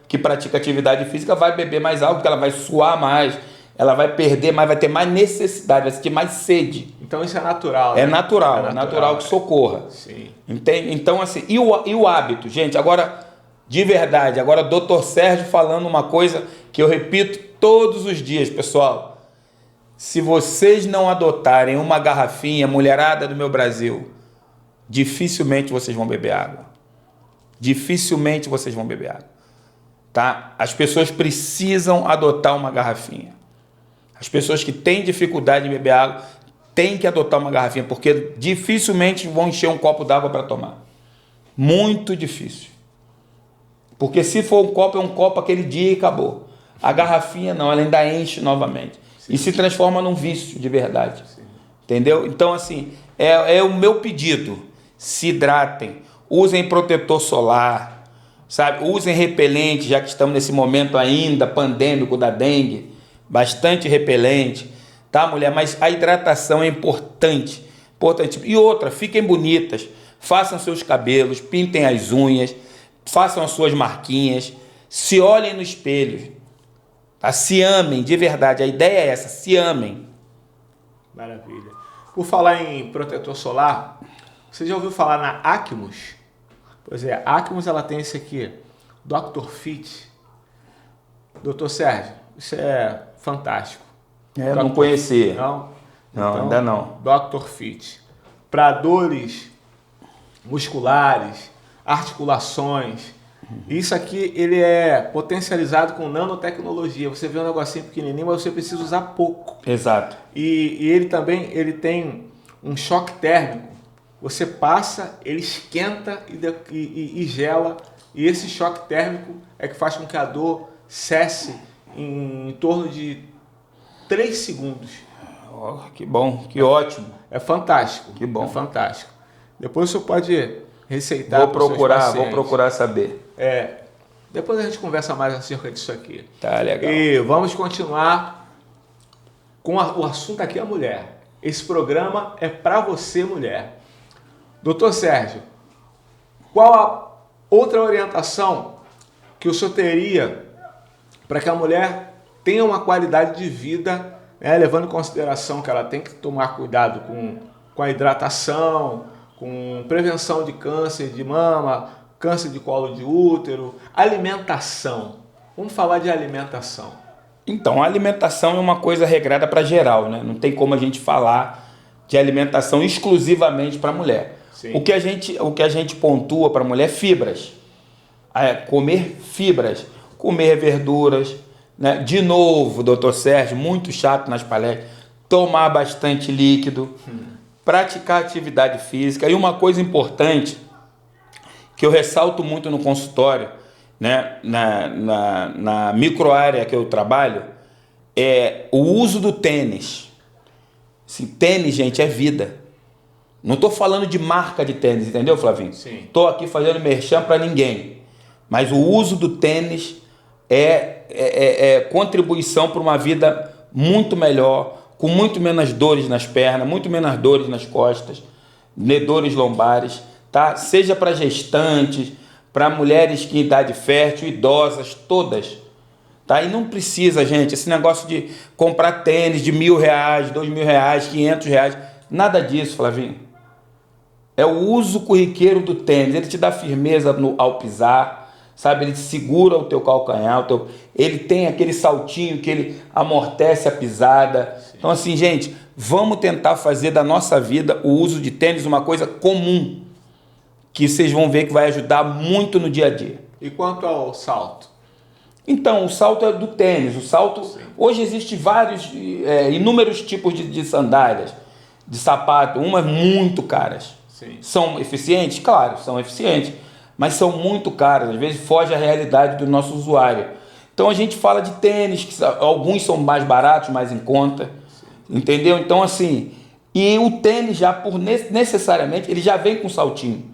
que pratica atividade física vai beber mais água, porque ela vai suar mais, ela vai perder mais, vai ter mais necessidade, vai sentir mais sede. Então isso é natural, né? É natural que socorra. Sim. Entende? Então, assim, e o hábito? Gente, agora, de verdade, agora doutor Sérgio falando uma coisa que eu repito todos os dias, pessoal. Se vocês não adotarem uma garrafinha, mulherada do meu Brasil, dificilmente vocês vão beber água. Dificilmente vocês vão beber água. Tá? As pessoas precisam adotar uma garrafinha. As pessoas que têm dificuldade de beber água têm que adotar uma garrafinha, porque dificilmente vão encher um copo d'água para tomar. Muito difícil. Porque se for um copo, é um copo aquele dia e acabou. A garrafinha não, ela ainda enche novamente. Sim. E se transforma num vício de verdade. Sim. Entendeu? Então, assim, é o meu pedido. Se hidratem, usem protetor solar, sabe? Usem repelente, já que estamos nesse momento ainda pandêmico da dengue. Bastante repelente, tá, mulher? Mas a hidratação é importante. E outra, fiquem bonitas, façam seus cabelos, pintem as unhas, façam as suas marquinhas, se olhem no espelho, tá? Se amem, de verdade. A ideia é essa, se amem. Maravilha. Por falar em protetor solar, você já ouviu falar na Acmus? Pois é, a Acmus ela tem esse aqui, Dr. Fit. Doutor Sérgio, isso é fantástico. Eu não conhecia. Não? Não, Então, ainda não. Dr. Fit. Para dores musculares, articulações. Isso aqui ele é potencializado com nanotecnologia. Você vê um negocinho pequenininho, mas você precisa usar pouco. Exato. E ele também ele tem um choque térmico. Você passa, ele esquenta e gela. E esse choque térmico é que faz com que a dor cesse em torno de 3 segundos. Oh, que bom, que ótimo. É fantástico. Que bom. É fantástico. Depois você pode receitar. Vou procurar saber. Depois a gente conversa mais acerca disso aqui. Tá legal. E vamos continuar com o assunto aqui, a mulher. Esse programa é para você, mulher. Doutor Sérgio, qual a outra orientação que o senhor teria para que a mulher tenha uma qualidade de vida, né, levando em consideração que ela tem que tomar cuidado com a hidratação, com prevenção de câncer de mama, câncer de colo de útero, alimentação. Vamos falar de alimentação. Então, a alimentação é uma coisa regrada para geral, né? Não tem como a gente falar de alimentação exclusivamente para mulher. Sim. O que a gente pontua para mulher é fibras. Comer fibras, comer verduras, né? De novo, doutor Sérgio, muito chato nas palestras, tomar bastante líquido, praticar atividade física. E uma coisa importante que eu ressalto muito no consultório, né? na microárea que eu trabalho, é o uso do tênis. Assim, tênis, gente, é vida. Não estou falando de marca de tênis, entendeu, Flavinho? Sim. Estou aqui fazendo merchan para ninguém. Mas o uso do tênis é contribuição para uma vida muito melhor, com muito menos dores nas pernas, muito menos dores nas costas, dores lombares, tá? Seja para gestantes, para mulheres em idade fértil, idosas, todas. Tá? E não precisa, gente, esse negócio de comprar tênis de R$1.000, R$2.000, R$500, nada disso, Flavinho. É o uso corriqueiro do tênis, ele te dá firmeza ao pisar, sabe? Ele te segura o teu calcanhar, ele tem aquele saltinho que ele amortece a pisada. Sim. Então assim, gente, vamos tentar fazer da nossa vida o uso de tênis uma coisa comum, que vocês vão ver que vai ajudar muito no dia a dia. E quanto ao salto? Então, o salto é do tênis. O salto, sim. Hoje existem inúmeros tipos de sandálias, de sapato, umas muito caras. Sim. São eficientes? Claro, são eficientes, mas são muito caras, às vezes foge à realidade do nosso usuário. Então a gente fala de tênis, que alguns são mais baratos, mais em conta, sim. Entendeu? Então assim, e o tênis já necessariamente, ele já vem com saltinho,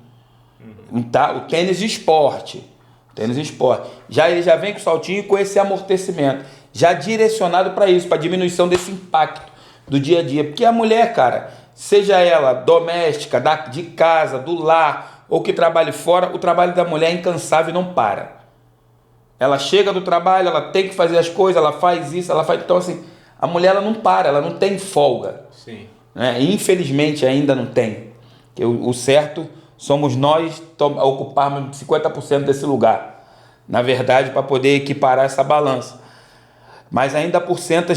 tá? O tênis de esporte, ele já vem com saltinho e com esse amortecimento, já direcionado para isso, para diminuição desse impacto do dia a dia, porque a mulher, cara, seja ela doméstica, de casa, do lar, ou que trabalhe fora, o trabalho da mulher é incansável e não para. Ela chega do trabalho, ela tem que fazer as coisas, ela faz isso, ela faz... Então, assim, a mulher ela não para, ela não tem folga. Sim. Né? Infelizmente, ainda não tem. O certo somos nós ocuparmos 50% desse lugar, na verdade, para poder equiparar essa balança. Mas ainda por cento,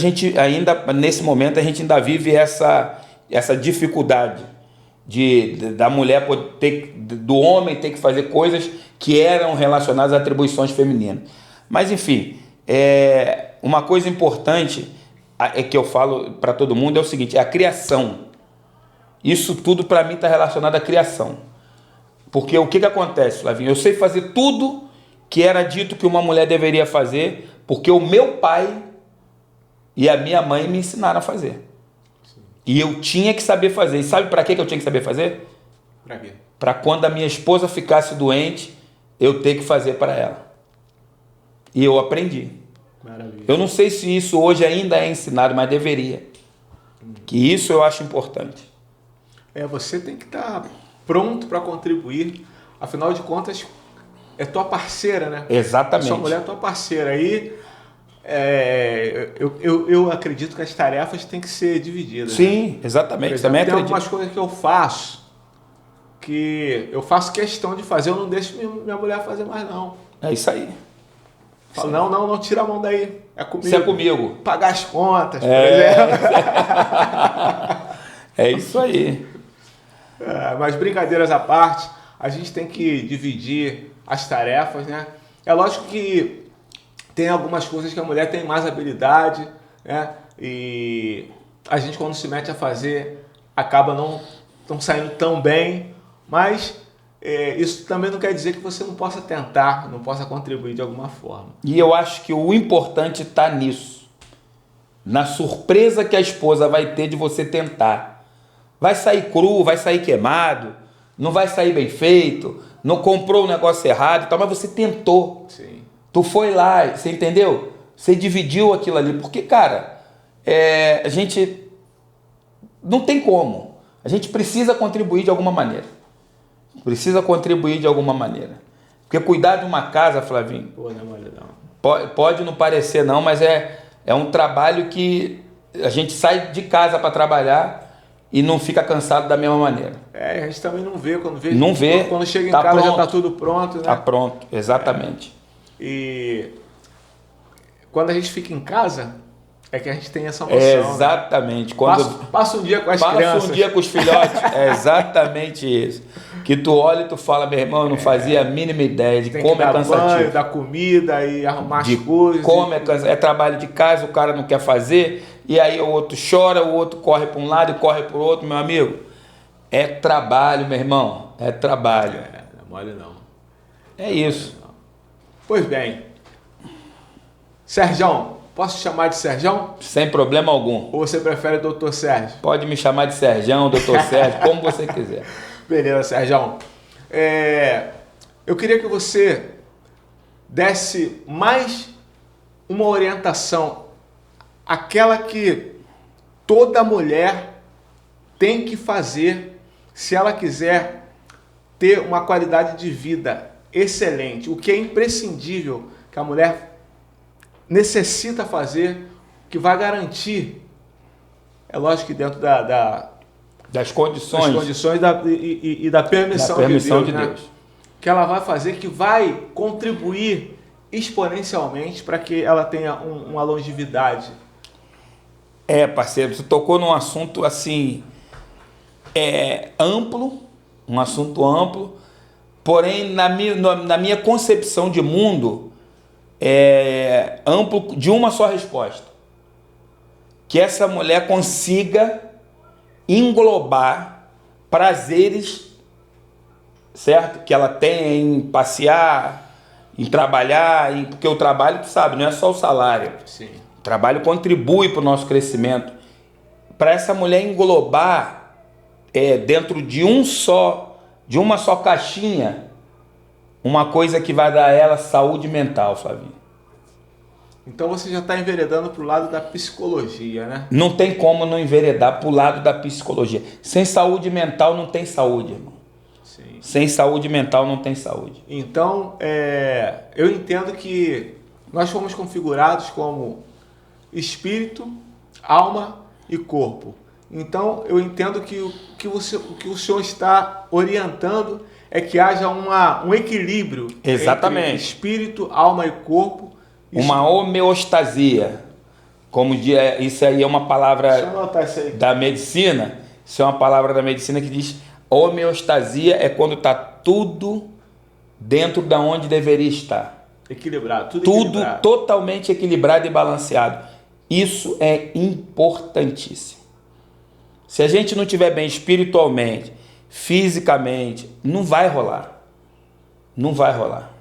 nesse momento, a gente ainda vive essa dificuldade da mulher do homem ter que fazer coisas que eram relacionadas a atribuições femininas. Mas enfim, uma coisa importante que eu falo para todo mundo é o seguinte: é a criação. Isso tudo para mim está relacionado à criação. Porque o que acontece, Flavinho? Eu sei fazer tudo que era dito que uma mulher deveria fazer, porque o meu pai e a minha mãe me ensinaram a fazer. E eu tinha que saber fazer. E sabe para que eu tinha que saber fazer? Para quê? Para quando a minha esposa ficasse doente, eu ter que fazer para ela. E eu aprendi. Maravilha. Eu não sei se isso hoje ainda é ensinado, mas deveria. Que isso eu acho importante. Você tem que estar pronto para contribuir. Afinal de contas, é tua parceira, né? Exatamente. A sua mulher é tua parceira. Aí eu acredito que as tarefas têm que ser divididas. Sim, né? exatamente. Exemplo, Também tem acredito. algumas coisas que eu faço que eu faço questão de fazer, eu não deixo minha mulher fazer mais não. É isso aí. Falo, não tira a mão daí, é comigo. Isso é comigo. Pagar as contas, por exemplo. É isso aí. Mas brincadeiras à parte, a gente tem que dividir as tarefas, né? É lógico que tem algumas coisas que a mulher tem mais habilidade, né? E a gente quando se mete a fazer acaba não saindo tão bem, mas isso também não quer dizer que você não possa tentar, não possa contribuir de alguma forma. E eu acho que o importante está nisso. Na surpresa que a esposa vai ter de você tentar. Vai sair cru, vai sair queimado, não vai sair bem feito, não comprou o negócio errado e tal, mas você tentou. Sim. Tu foi lá, você entendeu? Você dividiu aquilo ali. Porque, cara, a gente não tem como. A gente precisa contribuir de alguma maneira. Precisa contribuir de alguma maneira. Porque cuidar de uma casa, Flavinho, Pô, não é mole não. pode não parecer não, mas é um trabalho que a gente sai de casa para trabalhar e não fica cansado da mesma maneira. A gente também não vê, Não vê, quando chega em tá casa pronto. já tá tudo pronto, né? Tá pronto, exatamente. E quando a gente fica em casa, é que a gente tem essa noção. Exatamente. Né? Quando Passa um dia com as crianças. passa um dia com os filhotes, é exatamente isso. Que tu olha e tu fala, meu irmão, eu não fazia a mínima ideia de Tem como que é dar cansativo. banho, dar comida e arrumar De as coisas. como é trabalho de casa, o cara não quer fazer, e aí o outro chora, o outro corre para um lado e corre para o outro, meu amigo. É trabalho, meu irmão, é trabalho. Não é mole não. É isso. Pois bem. Serjão, posso te chamar de Serjão? Sem problema algum. Ou você prefere Dr. Sérgio? Pode me chamar de Serjão, doutor Sérgio, como você quiser. Beleza, Serjão. Eu queria que você desse mais uma orientação, aquela que toda mulher tem que fazer se ela quiser ter uma qualidade de vida excelente. O que é imprescindível que a mulher necessita fazer, que vai garantir, é lógico que dentro Das condições, e da permissão de né? Deus. Que ela vai fazer, que vai contribuir exponencialmente para que ela tenha uma longevidade. Parceiro, você tocou num assunto assim, amplo, um assunto amplo, porém na minha concepção de mundo, é amplo de uma só resposta. Que essa mulher consiga englobar prazeres, certo? Que ela tem em passear, em trabalhar, porque o trabalho, tu sabe, não é só o salário. Sim. O trabalho contribui para o nosso crescimento. Para essa mulher englobar dentro de uma só caixinha, uma coisa que vai dar a ela saúde mental, Flavinho. Então você já está enveredando para o lado da psicologia, né? Não tem como não enveredar para o lado da psicologia. Sem saúde mental não tem saúde, irmão. Sim. Sem saúde mental não tem saúde. Então, eu entendo que nós fomos configurados como espírito, alma e corpo. Então, eu entendo que o que o senhor está orientando é que haja um equilíbrio Exatamente. entre espírito, alma e corpo. Uma homeostasia. Como isso aí é uma Deixa eu palavra anotar isso aí. da medicina. Isso é uma palavra da medicina que diz homeostasia é quando está tudo dentro da onde deveria estar. Equilibrado, Tudo equilibrado. totalmente equilibrado e balanceado. Isso é importantíssimo. Se a gente não estiver bem espiritualmente, fisicamente, não vai rolar. Não vai rolar.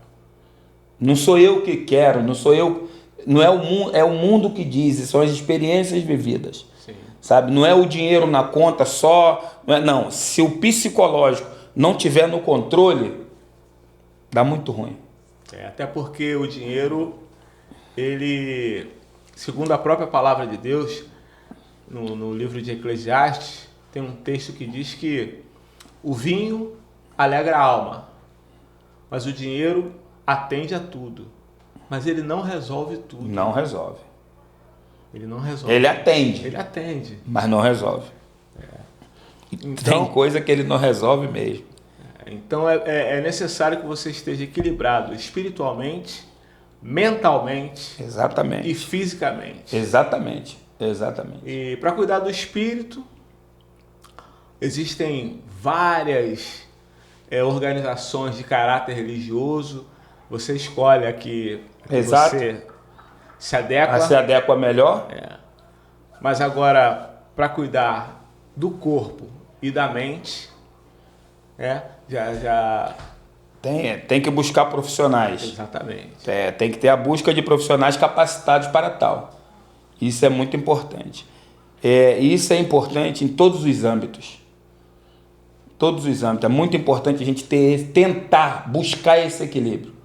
Não sou eu que quero, não sou eu, não é o mundo, é o mundo que diz, são as experiências vividas. Sim. Sabe? Não é o dinheiro na conta só, não, se o psicológico não tiver no controle, dá muito ruim. Até porque o dinheiro, ele, segundo a própria palavra de Deus, no livro de Eclesiastes, tem um texto que diz que o vinho alegra a alma, mas o dinheiro atende a tudo. Mas ele não resolve tudo. Não resolve. Ele não resolve. Ele atende. Ele atende. Mas não resolve. Então, tem coisa que ele não resolve mesmo. Então é necessário que você esteja equilibrado espiritualmente, mentalmente Exatamente. e fisicamente. Exatamente. E para cuidar do espírito, existem várias organizações de caráter religioso. Você escolhe a que você se adequa. Se adequa melhor. Mas agora, para cuidar do corpo e da mente, já... Tem que buscar profissionais. Exatamente. Tem que ter a busca de profissionais capacitados para tal. Isso é muito importante. Isso é importante em todos os âmbitos. Todos os âmbitos. É muito importante a gente tentar buscar esse equilíbrio.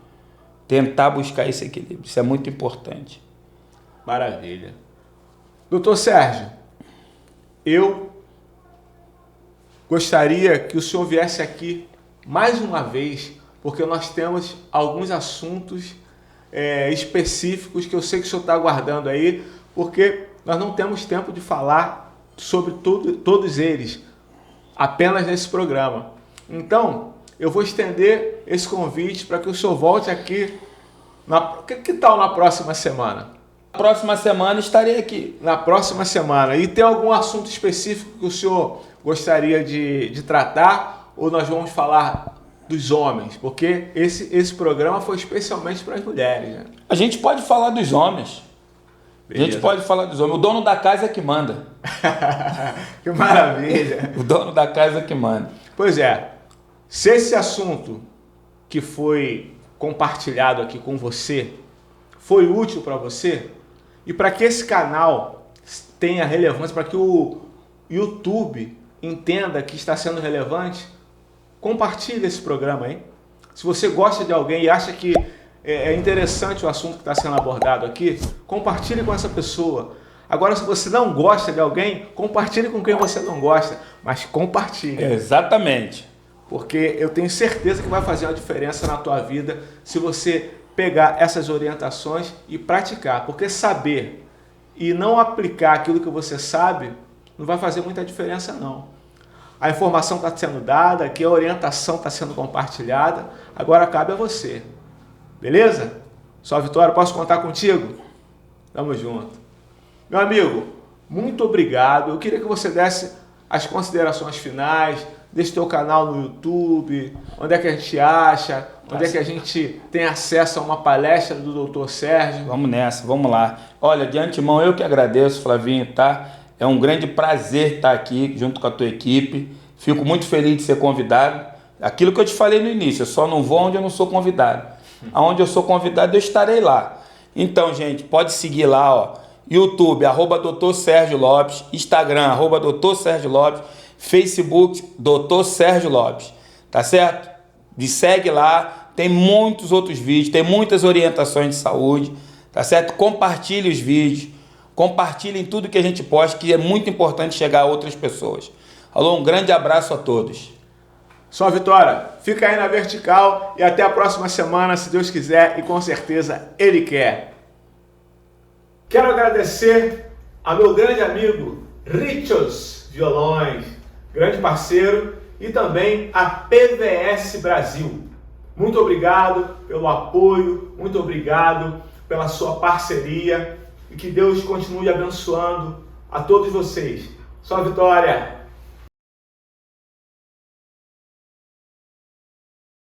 Isso é muito importante. Maravilha. Doutor Sérgio, eu gostaria que o senhor viesse aqui mais uma vez, porque nós temos alguns assuntos específicos que eu sei que o senhor está aguardando aí, porque nós não temos tempo de falar sobre todos eles, apenas nesse programa. Então, eu vou estender esse convite para que o senhor volte aqui. Que tal na próxima semana? Na próxima semana estarei aqui. Na próxima semana. E tem algum assunto específico que o senhor gostaria de tratar? Ou nós vamos falar dos homens? Porque esse programa foi especialmente para as mulheres, né? A gente pode falar dos homens. Beleza. A gente pode falar dos homens. O dono da casa é que manda. Que maravilha. O dono da casa é que manda. Pois é. Se esse assunto que foi compartilhado aqui com você foi útil para você, e para que esse canal tenha relevância, para que o YouTube entenda que está sendo relevante, compartilhe esse programa aí. Se você gosta de alguém e acha que é interessante o assunto que está sendo abordado aqui, compartilhe com essa pessoa. Agora, se você não gosta de alguém, compartilhe com quem você não gosta, mas compartilhe. Exatamente. Porque eu tenho certeza que vai fazer uma diferença na tua vida se você pegar essas orientações e praticar. Porque saber e não aplicar aquilo que você sabe não vai fazer muita diferença, não. A informação está sendo dada, aqui a orientação está sendo compartilhada, agora cabe a você. Beleza? Só Vitória, posso contar contigo? Tamo junto. Meu amigo, muito obrigado. Eu queria que você desse as considerações finais, desse teu canal no YouTube, onde é que a gente acha, onde é que a gente tem acesso a uma palestra do Dr. Sérgio. Vamos nessa, vamos lá. Olha, de antemão eu que agradeço, Flavinho, tá? É um grande prazer estar aqui junto com a tua equipe. Fico muito feliz de ser convidado. Aquilo que eu te falei no início, eu só não vou onde eu não sou convidado. Aonde eu sou convidado, eu estarei lá. Então, gente, pode seguir lá, ó. YouTube, @Dr. Sérgio Lopes, Instagram, @Dr. Sérgio Lopes, Facebook, Dr. Sérgio Lopes, tá certo? Me segue lá, tem muitos outros vídeos, tem muitas orientações de saúde, tá certo? Compartilhe os vídeos, compartilhem tudo que a gente posta, que é muito importante chegar a outras pessoas. Alô, um grande abraço a todos. Só Vitória, fica aí na vertical e até a próxima semana, se Deus quiser, e com certeza Ele quer. Quero agradecer a meu grande amigo Richos Violões, grande parceiro, e também a PVS Brasil. Muito obrigado pelo apoio, muito obrigado pela sua parceria e que Deus continue abençoando a todos vocês. Só Vitória!